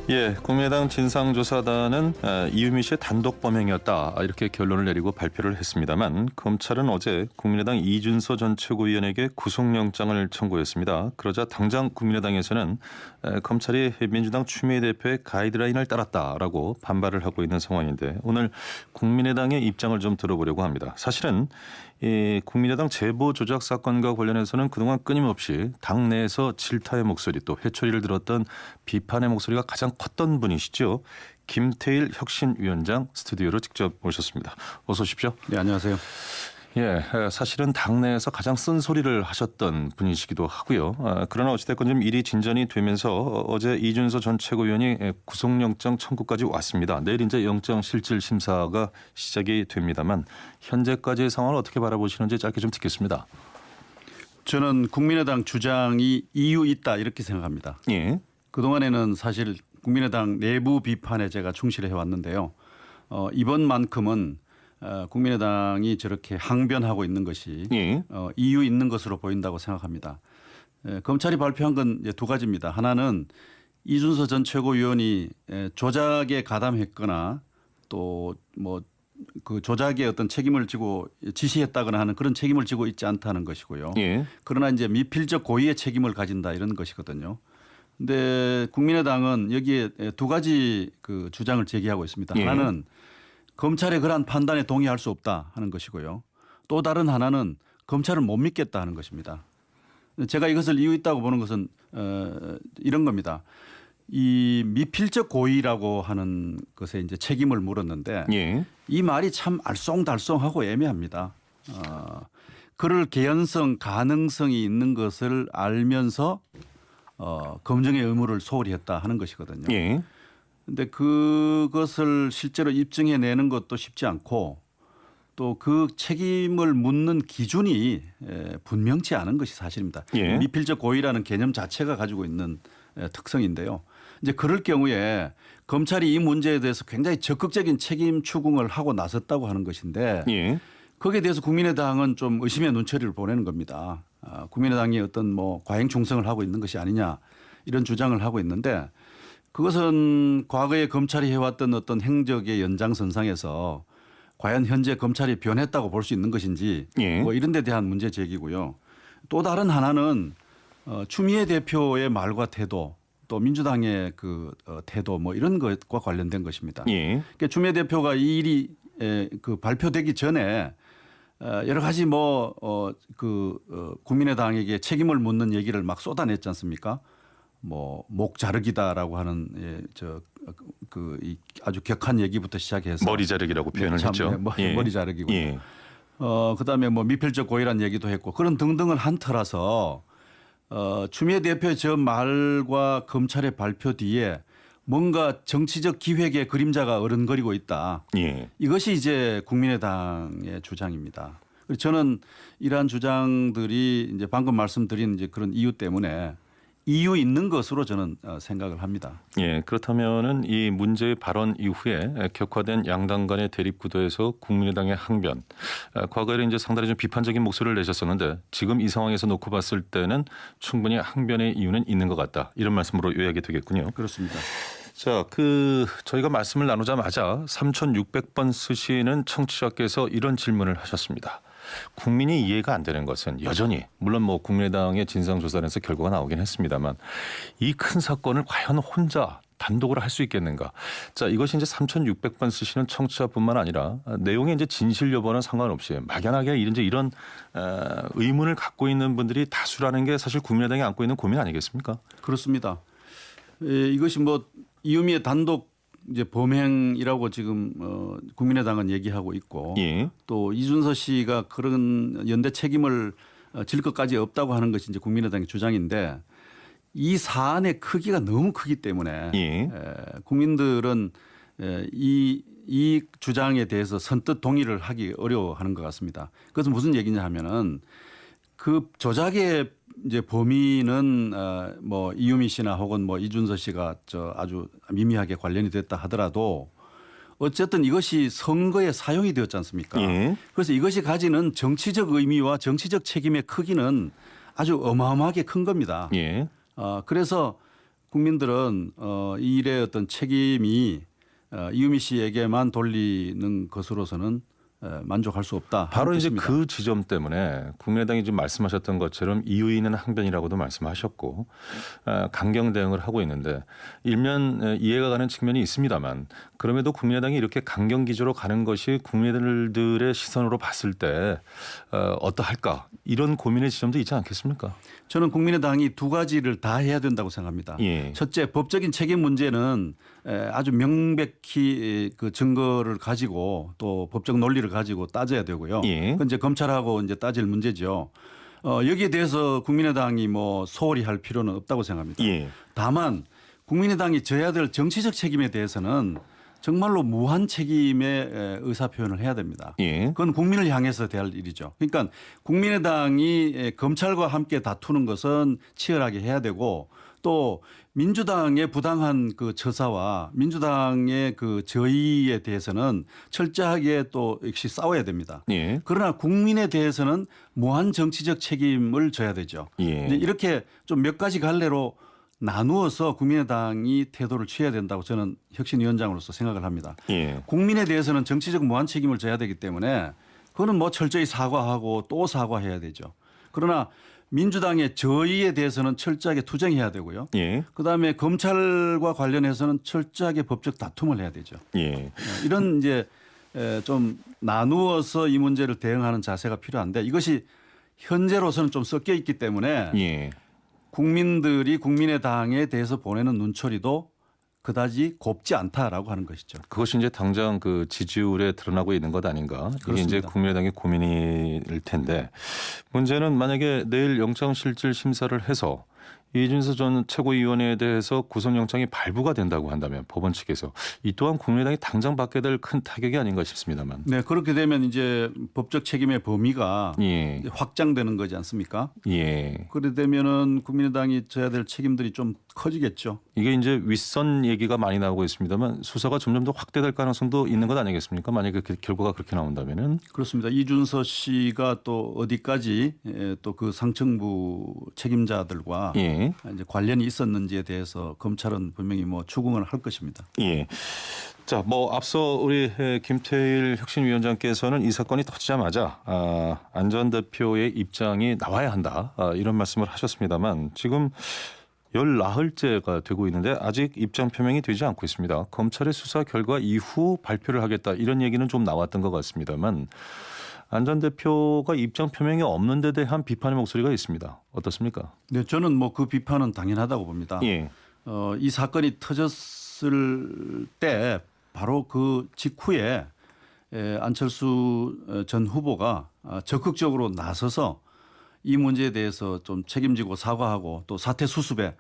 예, 국민의당 진상조사단은 이유미 씨의 단독 범행이었다 이렇게 결론을 내리고 발표를 했습니다만 검찰은 어제 국민의당 이준서 전 최고위원에게 구속영장을 청구했습니다. 그러자 당장 국민의당에서는 검찰이 민주당 추미애 대표의 가이드라인을 따랐다라고 반발을 하고 있는 상황인데 오늘 국민의당의 입장을 좀 들어보려고 합니다. 사실은 이 국민의당 제보 조작 사건과 관련해서는 그동안 끊임없이 당내에서 질타의 목소리 또 회초리를 들었던 비판의 목소리가 가장 컸던 분이시죠. 김태일 혁신위원장 스튜디오로 직접 모셨습니다. 어서 오십시오. 네, 안녕하세요. 예, 사실은 당내에서 가장 쓴소리를 하셨던 분이시기도 하고요. 그러나 어찌됐건 좀 일이 진전이 되면서 어제 이준서 전 최고위원이 구속영장 청구까지 왔습니다. 내일 이제 영장실질심사가 시작이 됩니다만 현재까지의 상황을 어떻게 바라보시는지 짧게 좀 듣겠습니다. 저는 국민의당 주장이 이유 있다 이렇게 생각합니다. 예. 그동안에는 사실 국민의당 내부 비판에 제가 충실해 왔는데요. 이번만큼은 국민의당이 저렇게 항변하고 있는 것이 예. 이유 있는 것으로 보인다고 생각합니다. 검찰이 발표한 건 이제 두 가지입니다. 하나는 이준서 전 최고위원이 조작에 가담했거나 또 뭐 그 조작에 어떤 책임을 지고 지시했다거나 하는 그런 책임을 지고 있지 않다는 것이고요. 예. 그러나 이제 미필적 고의의 책임을 가진다 이런 것이거든요. 근데 국민의당은 여기에 두 가지 그 주장을 제기하고 있습니다. 예. 하나는 검찰의 그러한 판단에 동의할 수 없다 하는 것이고요. 또 다른 하나는 검찰을 못 믿겠다 하는 것입니다. 제가 이것을 이유 있다고 보는 것은 이런 겁니다. 이 미필적 고의라고 하는 것에 이제 책임을 물었는데 예. 이 말이 참 알쏭달쏭하고 애매합니다. 그럴 개연성 가능성이 있는 것을 알면서 검증의 의무를 소홀히 했다 하는 것이거든요. 예. 근데 그것을 실제로 입증해내는 것도 쉽지 않고 또 그 책임을 묻는 기준이 분명치 않은 것이 사실입니다. 예. 미필적 고의라는 개념 자체가 가지고 있는 특성인데요. 이제 그럴 경우에 검찰이 이 문제에 대해서 굉장히 적극적인 책임 추궁을 하고 나섰다고 하는 것인데 예. 거기에 대해서 국민의당은 좀 의심의 눈초리를 보내는 겁니다. 국민의당이 어떤 뭐 과잉 충성을 하고 있는 것이 아니냐 이런 주장을 하고 있는데 그것은 과거에 검찰이 해왔던 어떤 행적의 연장선상에서 과연 현재 검찰이 변했다고 볼 수 있는 것인지 예. 뭐 이런 데 대한 문제 제기고요. 또 다른 하나는 추미애 대표의 말과 태도 또 민주당의 그 태도 뭐 이런 것과 관련된 것입니다. 예. 그러니까 추미애 대표가 이 일이 그 발표되기 전에 여러 가지 국민의당에게 책임을 묻는 얘기를 막 쏟아냈지 않습니까? 뭐 목 자르기다라고 하는 이 아주 격한 얘기부터 시작해서 머리 자르기라고 표현을 참, 했죠. 머리 자르기고. 예. 그다음에 뭐 미필적 고의란 얘기도 했고 그런 등등을 한 터라서 추미애 대표의 저 말과 검찰의 발표 뒤에 뭔가 정치적 기획의 그림자가 어른거리고 있다. 예. 이것이 이제 국민의당의 주장입니다. 저는 이러한 주장들이 이제 방금 말씀드린 이제 그런 이유 때문에 이유 있는 것으로 저는 생각을 합니다. 예, 그렇다면은 이 문제의 발언 이후에 격화된 양당 간의 대립 구도에서 국민의당의 항변, 과거에는 이제 상당히 좀 비판적인 목소리를 내셨었는데 지금 이 상황에서 놓고 봤을 때는 충분히 항변의 이유는 있는 것 같다. 이런 말씀으로 요약이 되겠군요. 그렇습니다. 자, 저희가 말씀을 나누자마자 3,600번 쓰시는 청취자께서 이런 질문을 하셨습니다. 국민이 이해가 안 되는 것은 여전히 물론 뭐 국민의당의 진상조사에서 결과가 나오긴 했습니다만 이 큰 사건을 과연 혼자 단독으로 할 수 있겠는가? 자, 이것이 이제 3,600번 쓰시는 청취자뿐만 아니라 내용의 이제 진실 여부는 상관없이 막연하게 이런 의문을 갖고 있는 분들이 다수라는 게 사실 국민의당이 안고 있는 고민 아니겠습니까? 그렇습니다. 이것이 뭐 이유미의 단독 이제 범행이라고 지금 국민의당은 얘기하고 있고 예. 또 이준서 씨가 그런 연대 책임을 질 것까지 없다고 하는 것이 이제 국민의당의 주장인데 이 사안의 크기가 너무 크기 때문에 예. 국민들은 이 주장에 대해서 선뜻 동의를 하기 어려워하는 것 같습니다. 그것은 무슨 얘기냐 하면은 그 조작의 이제 범인은 뭐 이유미 씨나 혹은 뭐 이준서 씨가 아주 미미하게 관련이 됐다 하더라도 어쨌든 이것이 선거에 사용이 되었지 않습니까? 예. 그래서 이것이 가지는 정치적 의미와 정치적 책임의 크기는 아주 어마어마하게 큰 겁니다. 예. 그래서 국민들은 이 일의 어떤 책임이 이유미 씨에게만 돌리는 것으로서는 만족할 수 없다. 바로 이제 뜻입니다. 그 지점 때문에 국민의당이 지금 말씀하셨던 것처럼 이유인은 항변이라고도 말씀하셨고 강경 대응을 하고 있는데 일면 이해가 가는 측면이 있습니다만 그럼에도 국민의당이 이렇게 강경 기조로 가는 것이 국민들의 시선으로 봤을 때 어떠할까 이런 고민의 지점도 있지 않겠습니까? 저는 국민의당이 두 가지를 다 해야 된다고 생각합니다. 예. 첫째, 법적인 책임 문제는 아주 명백히 그 증거를 가지고 또 법적 논리를 가지고 따져야 되고요. 예. 그건 이제 검찰하고 이제 따질 문제죠. 여기에 대해서 국민의당이 뭐 소홀히 할 필요는 없다고 생각합니다. 예. 다만 국민의당이 져야 될 정치적 책임에 대해서는 정말로 무한 책임의 의사 표현을 해야 됩니다. 예. 그건 국민을 향해서 대할 일이죠. 그러니까 국민의당이 검찰과 함께 다투는 것은 치열하게 해야 되고 또 민주당의 부당한 그 처사와 민주당의 그 저의에 대해서는 철저하게 또 역시 싸워야 됩니다. 예. 그러나 국민에 대해서는 무한 정치적 책임을 져야 되죠. 예. 이제 이렇게 좀 몇 가지 갈래로 나누어서 국민의당이 태도를 취해야 된다고 저는 혁신위원장으로서 생각을 합니다. 예. 국민에 대해서는 정치적 무한 책임을 져야 되기 때문에 그거는 뭐 철저히 사과하고 또 사과해야 되죠. 그러나 민주당의 저의에 대해서는 철저하게 투쟁해야 되고요. 예. 그다음에 검찰과 관련해서는 철저하게 법적 다툼을 해야 되죠. 예. 이런 이제 좀 나누어서 이 문제를 대응하는 자세가 필요한데 이것이 현재로서는 좀 섞여 있기 때문에 예. 국민들이 국민의당에 대해서 보내는 눈초리도 그다지 곱지 않다라고 하는 것이죠. 그것이 이제 당장 그 지지율에 드러나고 있는 것 아닌가. 이게 이제 그렇습니다. 국민의당의 고민일 텐데 문제는 만약에 내일 영장실질 심사를 해서 이준서 전 최고위원에 대해서 구속영장이 발부가 된다고 한다면 법원 측에서 이 또한 국민의당이 당장 받게 될 큰 타격이 아닌가 싶습니다만. 네, 그렇게 되면 이제 법적 책임의 범위가 예. 이제 확장되는 거지 않습니까? 예. 그래 되면은 국민의당이 져야 될 책임들이 좀 커지겠죠. 이게 이제 윗선 얘기가 많이 나오고 있습니다만 수사가 점점 더 확대될 가능성도 있는 것 아니겠습니까? 만약에 그 결과가 그렇게 나온다면은. 그렇습니다. 이준서 씨가 또 어디까지 또 그 상층부 책임자들과 예. 이제 관련이 있었는지에 대해서 검찰은 분명히 뭐 추궁을 할 것입니다. 예. 자, 뭐 앞서 우리 김태일 혁신위원장께서는 이 사건이 터지자마자 안 전 대표의 입장이 나와야 한다 이런 말씀을 하셨습니다만 지금 19흘째가 되고 있는데 아직 입장 표명이 되지 않고 있습니다. 검찰의 수사 결과 이후 발표를 하겠다 이런 얘기는 좀 나왔던 것 같습니다만 안 전 대표가 입장 표명이 없는 데 대한 비판의 목소리가 있습니다. 어떻습니까? 네, 저는 뭐 그 비판은 당연하다고 봅니다. 예. 이 사건이 터졌을 때 바로 그 직후에 안철수 전 후보가 적극적으로 나서서 이 문제에 대해서 좀 책임지고 사과하고 또 사태 수습에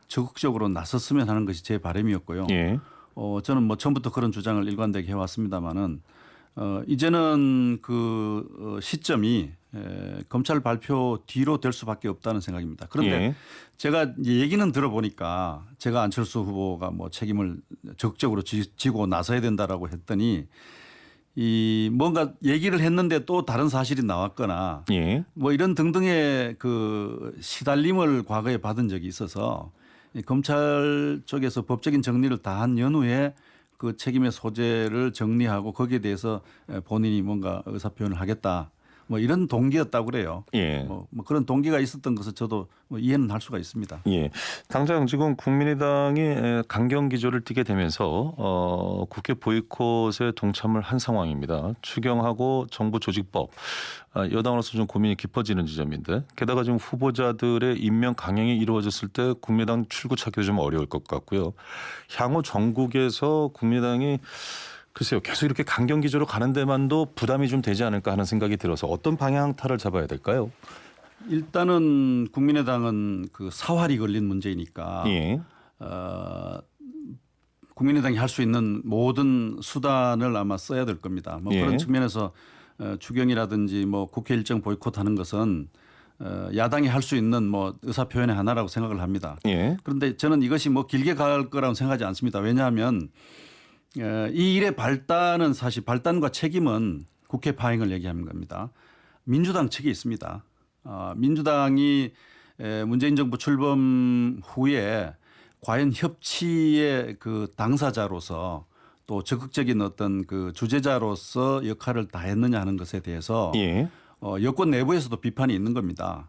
적극적으로 나섰으면 하는 것이 제 바람이었고요. 예. 저는 뭐 처음부터 그런 주장을 일관되게 해왔습니다마는 이제는 그 시점이 검찰 발표 뒤로 될 수밖에 없다는 생각입니다. 그런데 예. 제가 이제 얘기는 들어보니까 제가 안철수 후보가 뭐 책임을 적극적으로 지고 나서야 된다라고 했더니 이 뭔가 얘기를 했는데 또 다른 사실이 나왔거나 예. 뭐 이런 등등의 그 시달림을 과거에 받은 적이 있어서 이 검찰 쪽에서 법적인 정리를 다 한 연후에 그 책임의 소재를 정리하고 거기에 대해서 본인이 뭔가 의사표현을 하겠다. 뭐 이런 동기였다고 그래요. 예. 뭐 그런 동기가 있었던 것을 저도 뭐 이해는 할 수가 있습니다. 예. 당장 지금 국민의당이 강경 기조를 띠게 되면서 국회 보이콧에 동참을 한 상황입니다. 추경하고 정부 조직법 여당으로서 좀 고민이 깊어지는 지점인데 게다가 지금 후보자들의 임명 강행이 이루어졌을 때 국민의당 출구 찾기도 좀 어려울 것 같고요. 향후 전국에서 국민의당이 글쎄요. 계속 이렇게 강경 기조로 가는 데만도 부담이 좀 되지 않을까 하는 생각이 들어서 어떤 방향타를 잡아야 될까요? 일단은 국민의당은 그 사활이 걸린 문제이니까 예. 국민의당이 할 수 있는 모든 수단을 아마 써야 될 겁니다. 뭐 예. 그런 측면에서 추경이라든지 뭐 국회 일정 보이콧하는 것은 야당이 할 수 있는 뭐 의사표현의 하나라고 생각을 합니다. 예. 그런데 저는 이것이 뭐 길게 갈 거라고 생각하지 않습니다. 왜냐하면 이 일의 발단은 사실 발단과 책임은 국회 파행을 얘기하는 겁니다. 민주당 측에 있습니다. 민주당이 문재인 정부 출범 후에 과연 협치의 그 당사자로서 또 적극적인 어떤 그 주재자로서 역할을 다했느냐 하는 것에 대해서 예. 여권 내부에서도 비판이 있는 겁니다.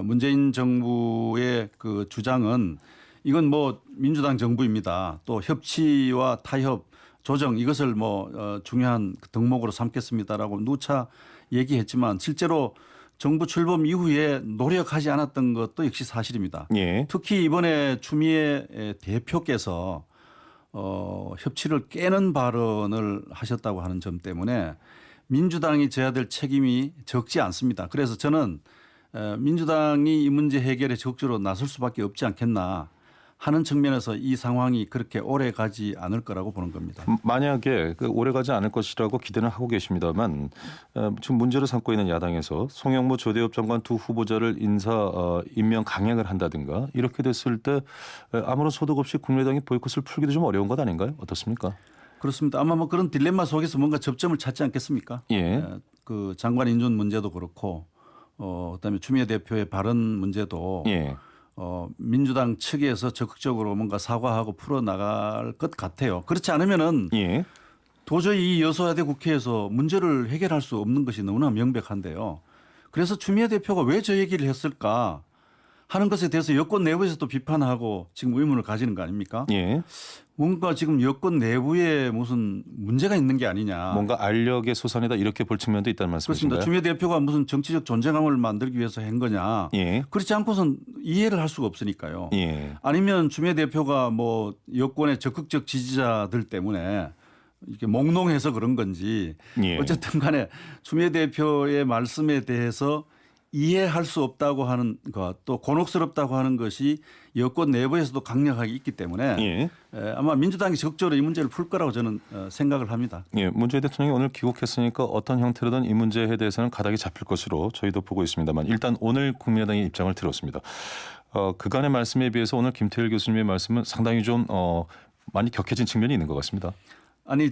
문재인 정부의 그 주장은 이건 뭐 민주당 정부입니다. 또 협치와 타협, 조정 이것을 뭐 중요한 덕목으로 삼겠습니다라고 누차 얘기했지만 실제로 정부 출범 이후에 노력하지 않았던 것도 역시 사실입니다. 예. 특히 이번에 추미애 대표께서 협치를 깨는 발언을 하셨다고 하는 점 때문에 민주당이 져야 될 책임이 적지 않습니다. 그래서 저는 민주당이 이 문제 해결에 적극적으로 나설 수밖에 없지 않겠나 하는 측면에서 이 상황이 그렇게 오래 가지 않을 거라고 보는 겁니다. 만약에 오래 가지 않을 것이라고 기대는 하고 계십니다만 지금 문제를 삼고 있는 야당에서 송영무 조대엽 장관 두 후보자를 임명 강행을 한다든가 이렇게 됐을 때 아무런 소득 없이 국민의당이 보이콧을 풀기도 좀 어려운 것 아닌가요? 어떻습니까? 그렇습니다. 아마 뭐 그런 딜레마 속에서 뭔가 접점을 찾지 않겠습니까? 예. 그 장관 인준 문제도 그렇고 그다음에 추미애 대표의 발언 문제도 예. 민주당 측에서 적극적으로 뭔가 사과하고 풀어나갈 것 같아요. 그렇지 않으면은 예. 도저히 이 여소야대 국회에서 문제를 해결할 수 없는 것이 너무나 명백한데요. 그래서 추미애 대표가 왜 저 얘기를 했을까 하는 것에 대해서 여권 내부에서도 비판하고 지금 의문을 가지는 거 아닙니까? 예. 뭔가 지금 여권 내부에 무슨 문제가 있는 게 아니냐. 뭔가 알력의 소산이다 이렇게 볼 측면도 있다는 말씀이신가요? 그렇습니다. 추미애 대표가 무슨 정치적 존재감을 만들기 위해서 한 거냐. 예. 그렇지 않고선 이해를 할 수가 없으니까요. 예. 아니면 추미애 대표가 뭐 여권의 적극적 지지자들 때문에 이렇게 몽롱해서 그런 건지 예. 어쨌든 간에 추미애 대표의 말씀에 대해서 이해할 수 없다고 하는 것 또 곤혹스럽다고 하는 것이 여권 내부에서도 강력하게 있기 때문에 예. 아마 민주당이 적극적으로 이 문제를 풀 거라고 저는 생각을 합니다. 예, 문재인 대통령이 오늘 귀국했으니까 어떤 형태로든 이 문제에 대해서는 가닥이 잡힐 것으로 저희도 보고 있습니다만 일단 오늘 국민의당의 입장을 들었습니다. 그간의 말씀에 비해서 오늘 김태일 교수님의 말씀은 상당히 좀 많이 격해진 측면이 있는 것 같습니다. 아니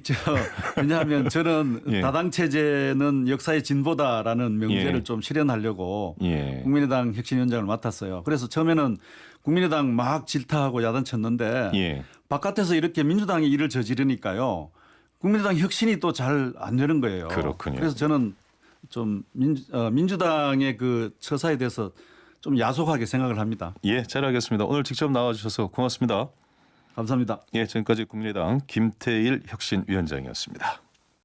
왜냐하면 저는 예. 다당 체제는 역사의 진보다라는 명제를 예. 좀 실현하려고 예. 국민의당 혁신위원장을 맡았어요. 그래서 처음에는 국민의당 막 질타하고 야단쳤는데 예. 바깥에서 이렇게 민주당이 일을 저지르니까요. 국민의당 혁신이 또 잘 안 되는 거예요. 그렇군요. 그래서 저는 좀 민주당의 그 처사에 대해서 좀 야속하게 생각을 합니다. 예, 잘 알겠습니다. 오늘 직접 나와주셔서 고맙습니다. 감사합니다. 예, 지금까지 국민의당 김태일 혁신위원장이었습니다.